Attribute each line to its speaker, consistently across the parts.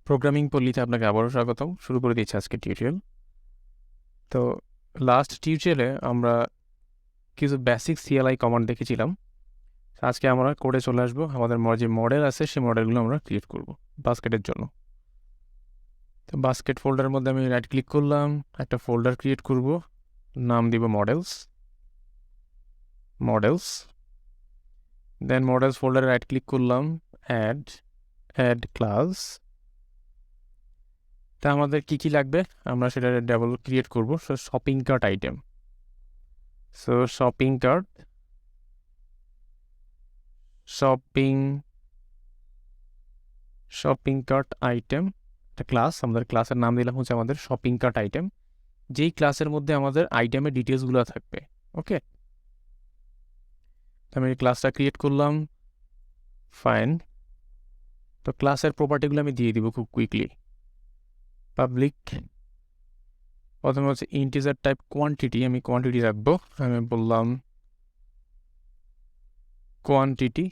Speaker 1: Programming পল্লীতে আপনাকে আবারও স্বাগতম। শুরু করে দিচ্ছি আজকে টিউটোরিয়াল। তো লাস্ট টিউটোরিয়ালে আমরা কিছু বেসিক সিএলআই কমান্ড দেখেছিলাম। আজকে আমরা কোডে চলে আসবো। আমাদের যে মডেল আছে সেই মডেলগুলো আমরা ক্রিয়েট করব বাস্কেটের জন্য। তো বাস্কেট ফোল্ডারের মধ্যে আমি রাইট ক্লিক করলাম, একটা ফোল্ডার ক্রিয়েট করব, নাম দিব মডেলস। দেন মডেলস ফোল্ডারে রাইট ক্লিক করলাম, অ্যাড ক্লাস। তা আমাদের কি লাগবে আমরা সেটা ডাবল ক্রিয়েট করব। Shopping cart item. So shopping cart item একটা ক্লাস। আমাদের ক্লাসের নাম দিলাম হচ্ছে আমাদের শপিং কার্ট আইটেম, যেই ক্লাসের মধ্যে আমাদের আইটেমের ডিটেলসগুলো থাকবে। ওকে, আমি ক্লাসটা ক্রিয়েট করলাম। ফাইন। তো ক্লাসের প্রপার্টিগুলো আমি দিয়ে দিব খুব কুইকলি। পাবলিক, প্রথমে হচ্ছে ইন্টিজার টাইপ কোয়ান্টিটি, আমি কোয়ান্টিটি রাখবো। আমি বললাম কোয়ান্টিটি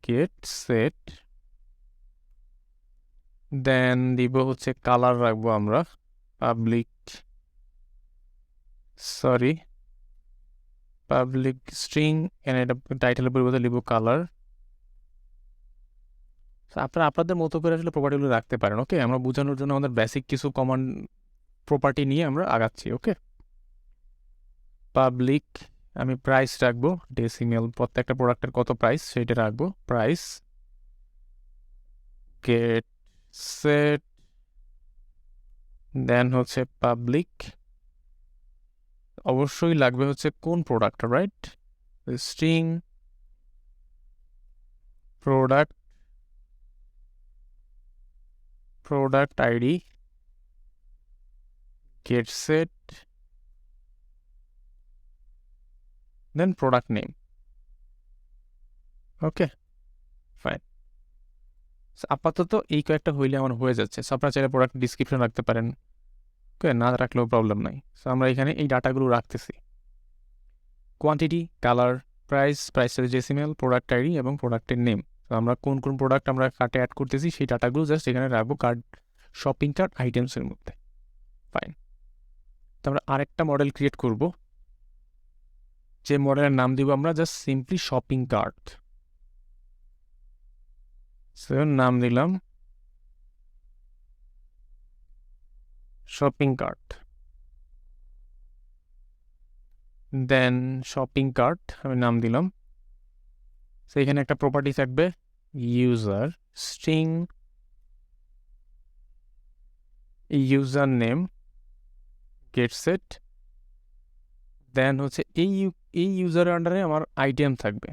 Speaker 1: গেট সেট। দেন দিব হচ্ছে কালার রাখবো আমরা পাবলিক স্ট্রিং, এখানে এটা টাইটেলের পরিবর্তে লিখব কালার। আপনারা আপনাদের মতো করে আসলে প্রপার্টিগুলো রাখতে পারেন। ওকে, আমরা বোঝানোর জন্য আমাদের বেসিক কিছু কমান্ড প্রপার্টি নিয়ে আমরা আগাচ্ছি। ওকে, পাবলিক আমি প্রাইস রাখবো, ডেসিমেল, প্রত্যেকটা প্রোডাক্টের কত প্রাইস সেটা রাখবো, প্রাইস গেট সেট। দেন হচ্ছে পাবলিক, অবশ্যই লাগবে হচ্ছে কোন product, right, string product ID get set, then product name. Okay, fine. আপাতত এই কয়েকটা হইলে আমার হয়ে যাচ্ছে। সো আপনারা চাইলে প্রোডাক্ট ডিসক্রিপশন রাখতে পারেন। ওকে, না রাখলেও প্রবলেম নাই। সো আমরা এখানে এই ডাটাগুলো রাখতেছি, কোয়ান্টিটি, কালার, প্রাইসের ডেসিমেল, প্রোডাক্ট আইডি এবং প্রোডাক্টের নেম। তো আমরা কোন কোন প্রোডাক্ট আমরা কার্টে অ্যাড করতেছি সেই ডাটাগুলো জাস্ট এখানে রাখবো শপিং কার্ট আইটেমসের মধ্যে। ফাইন। তো আমরা আরেকটা মডেল ক্রিয়েট করব, যে মডেলের নাম দিব আমরা just simply shopping cart. So নাম দিলাম shopping cart. Then shopping cart আমি নাম দিলাম। সো এখানে একটা প্রপার্টি থাকবে user string user name get set. Then হচ্ছে এই ইউজারের আন্ডারে আমার আইটেম থাকবে।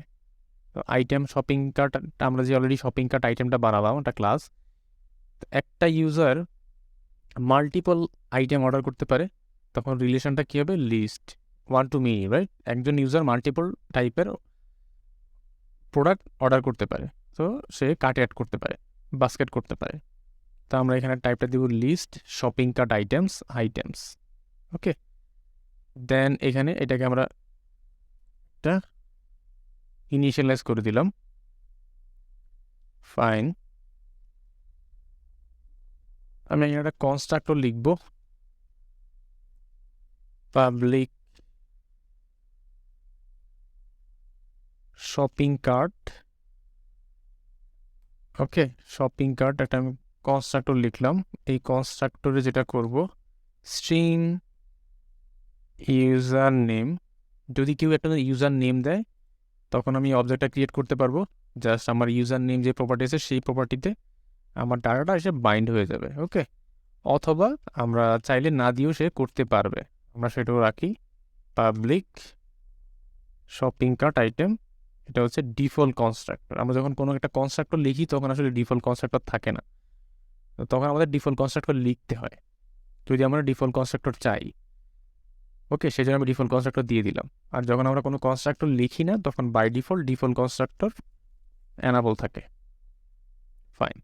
Speaker 1: তো আইটেম শপিং কার্ট, আমরা যে অলরেডি শপিং কার্ট আইটেমটা বানালাম একটা ক্লাস। একটা ইউজার মাল্টিপল আইটেম অর্ডার করতে পারে, তখন রিলেশনটা কী হবে, list one to many, right. একজন ইউজার মাল্টিপল টাইপের প্রোডাক্ট অর্ডার করতে পারে, তো সে কার্টে অ্যাড করতে পারে, বাস্কেট করতে পারে। তো আমরা এখানে টাইপটা দিব লিস্ট শপিং কার্ট আইটেমস। ওকে, দেন এখানে এটাকে আমরা একটা ইনিশিয়ালাইজ করে দিলাম। ফাইন। আমি এখানে একটা কনস্ট্রাক্টর লিখব, পাবলিক শপিং কার্ট। ওকে, শপিং কার্ট একটা আমি কনস্ট্রাক্টর লিখলাম। এই কনস্ট্রাক্টরে যেটা করব, স্ট্রিং ইউজার নেম, যদি কেউ একটা ইউজার নেম দেয় তখন আমি অবজেক্টটা ক্রিয়েট করতে পারবো। জাস্ট আমার ইউজার নেম যে প্রপার্টি আছে সেই প্রপার্টিতে আমার ডাটাটা এসে বাইন্ড হয়ে যাবে। ওকে, অথবা আমরা চাইলে না দিয়েও সে করতে পারবে, আমরা সেটাও রাখি। পাবলিক শপিং কার্ট আইটেম, এটা হচ্ছে ডিফল্ট কনস্ট্রাক্টর। আমরা যখন কোনো একটা কনস্ট্রাক্টর লিখি তখন আসলে ডিফল্ট কনস্ট্রাক্টর থাকে না, তো তখন আমাদের ডিফল্ট কনস্ট্রাক্টর লিখতে হয় যদি আমরা ডিফল্ট কনস্ট্রাক্টর চাই। ওকে, সেই জন্য আমি ডিফল্ট কনস্ট্রাক্টর দিয়ে দিলাম। আর যখন আমরা কোনো কনস্ট্রাক্টর লিখি না তখন বাই ডিফল্ট কনস্ট্রাক্টর অ্যানাবল থাকে। ফাইন।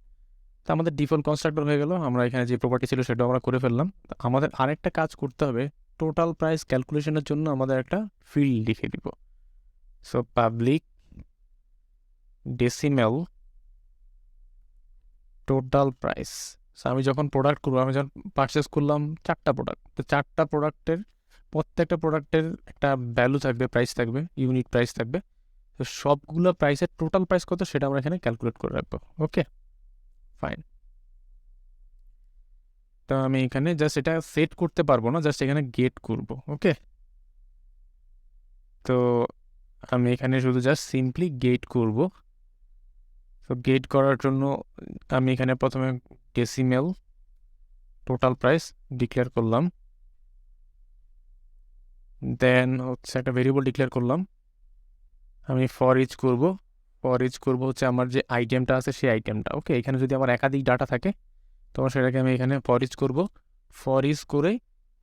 Speaker 1: তো আমাদের ডিফল্ট কনস্ট্রাক্টর হয়ে গেল। আমরা এখানে যে প্রপার্টি ছিল সেটাও আমরা করে ফেললাম। আমাদের আরেকটা কাজ করতে হবে, টোটাল প্রাইস ক্যালকুলেশনের জন্য আমাদের একটা ফিল্ড লিখে দিব। So public decimal total price. So আমি যখন প্রোডাক্ট করবো, আমি যখন পারচেস করলাম 4টা প্রোডাক্ট, তো 4টা প্রোডাক্টের প্রত্যেকটা প্রোডাক্টের একটা ভ্যালু থাকবে, প্রাইস থাকবে, ইউনিট প্রাইস থাকবে। তো সবগুলো প্রাইসের টোটাল প্রাইস কত সেটা আমরা এখানে ক্যালকুলেট করে রাখবো। ওকে, ফাইন। তো আমি এখানে জাস্ট এটা সেট করতে পারবো না, জাস্ট এখানে গেট করব। ওকে, তো আমি এখানে শুধু জাস্ট সিম্পলি গেট করব। তো গেট করার জন্য আমি এখানে প্রথমে ডেসিমেল টোটাল প্রাইস ডিক্লেয়ার করলাম, দেন হচ্ছে একটা ভেরিয়েবল ডিক্লেয়ার করলাম। আমি ফর ইচ করব হচ্ছে আমার যে আইটেমটা আছে সেই আইটেমটা। ওকে, এখানে যদি আমার একাধিক ডাটা থাকে তখন সেটাকে আমি এখানে ফর ইচ করব। ফর ইচ করে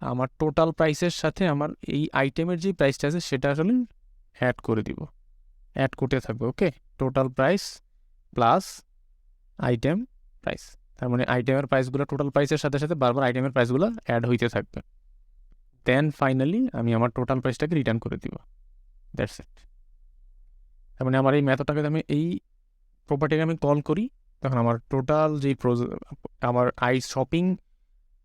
Speaker 1: আমার টোটাল প্রাইসের সাথে আমার এই আইটেমের যে প্রাইসটা আছে সেটা আসলে অ্যাড করে দিব, অ্যাড করতে থাকবে। Okay, total price plus item price, তার মানে আইটেমের প্রাইসগুলো টোটাল প্রাইসের সাথে সাথে বারবার আইটেমের প্রাইসগুলো অ্যাড হইতে থাকবে। দেন ফাইনালি আমি আমার টোটাল প্রাইসটাকে রিটার্ন করে দিব। That's it. তার মানে আমার এই মেথডটাকে আমি এই প্রপার্টিকে আমি কল করি, তখন আমার টোটাল যেই আমার শপিং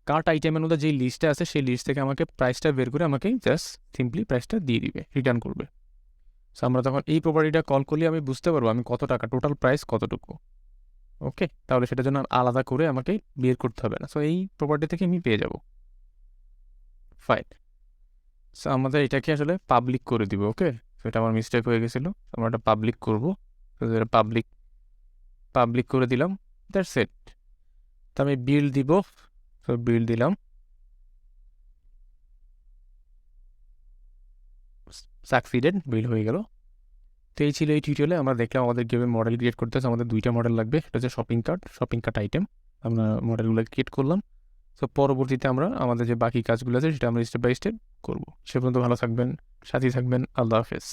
Speaker 1: কার্ট আইটেমের মধ্যে যেই লিস্টটা আছে সেই লিস্ট থেকে আমাকে প্রাইসটা বের করে আমাকে জাস্ট সিম্পলি প্রাইসটা দিয়ে দিবে, রিটার্ন করবে। সো আমরা তখন এই প্রপার্টিটা কল করলে আমি বুঝতে পারবো আমি কত টাকা, টোটাল প্রাইস কতটুকু। ওকে, তাহলে সেটার জন্য আলাদা করে আমাকে বের করতে হবে না। সো এই প্রপার্টি থেকে আমি পেয়ে যাব। ফাইন। সো আমাদের এটাকে আসলে পাবলিক করে দিব। ওকে, তো এটা আমার মিস্টেক হয়ে গেছিলো, আমরা এটা পাবলিক করবো। পাবলিক করে দিলাম, দ্যাটস ইট। তো আমি বিল্ড দিব, তো বিল্ড দিলাম, সাকসিডেড, বিল্ড হয়ে গেল। তো এই ছিল এই টিউটোরিয়ালে আমরা দেখলাম আমাদের কীভাবে মডেল ক্রিয়েট করতে হচ্ছে। আমাদের 2টা মডেল লাগবে, এটা হচ্ছে শপিং কার্ট আইটেম। আমরা মডেলগুলো ক্রিয়েট করলাম। তো পরবর্তীতে আমরা আমাদের যে বাকি কাজগুলো আছে সেটা আমরা স্টেপ বাই স্টেপ করবো। সে পর্যন্ত ভালো থাকবেন, সাথে থাকবেন। আল্লাহ হাফেজ।